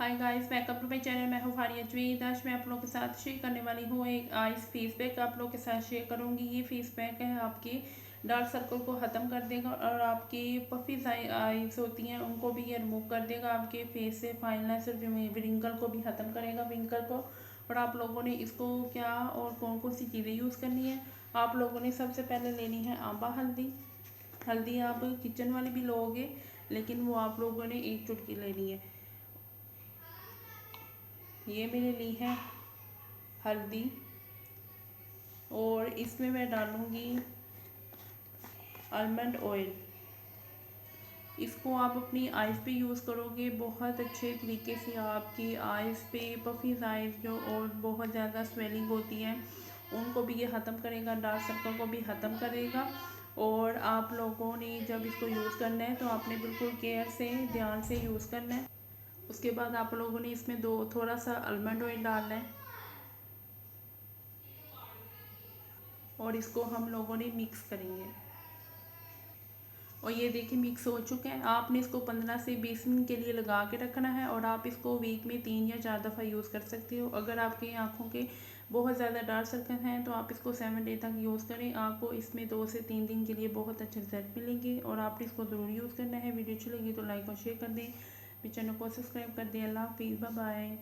Hi guys, welcome to my channel. मैं हूँ फारिया जवेद। आज मैं आप लोगों के साथ शेयर करने वाली हूँ एक आइस फेस पैक। आप लोगों के साथ शेयर करूँगी। ये फेस पैक है आपके डार्क सर्कल को ख़त्म कर देगा और आपकी पफी आइज होती हैं उनको भी ये रिमूव कर देगा। आपके फेस से फाइननेस और रिंकल को भी ख़त्म करेगा, विंकल को। और आप लोगों ने इसको क्या और कौन कौन सी चीज़ें यूज़ करनी है, आप लोगों ने सबसे पहले लेनी है आंबा हल्दी। हल्दी आप किचन वाली भी लोगे, लेकिन वो आप लोगों ने एक चुटकी लेनी है। ये मैंने ली है हल्दी और इसमें मैं डालूँगी आलमंड ऑयल। इसको आप अपनी आइज़ पे यूज़ करोगे बहुत अच्छे तरीके से। आपकी आइज़ पे पफीज आइज़ जो और बहुत ज़्यादा स्वेलिंग होती है उनको भी ये ख़त्म करेगा, डार्क सर्कल को भी ख़त्म करेगा। और आप लोगों ने जब इसको यूज़ करना है तो आपने बिल्कुल केयर से ध्यान से यूज़ करना है। उसके बाद आप लोगों ने इसमें थोड़ा सा आलमंड ऑयल डालना है और इसको हम लोगों ने मिक्स करेंगे। और ये देखिए मिक्स हो चुका है। आपने इसको 15 से 20 मिनट के लिए लगा के रखना है और आप इसको वीक में 3 या 4 दफ़ा यूज़ कर सकते हो। अगर आपकी आँखों के बहुत ज़्यादा डार्क सर्कल हैं तो आप इसको 7 डे तक यूज़ करें। आपको इसमें 2 से 3 दिन के लिए बहुत अच्छे रिजल्ट मिलेंगे और आपने इसको ज़रूर यूज़ करना है। वीडियो अच्छी लगी तो लाइक और शेयर कर दें, मेरे चैनल को सब्सक्राइब कर दें। अल्लाह हाफिज़, बाय बाय।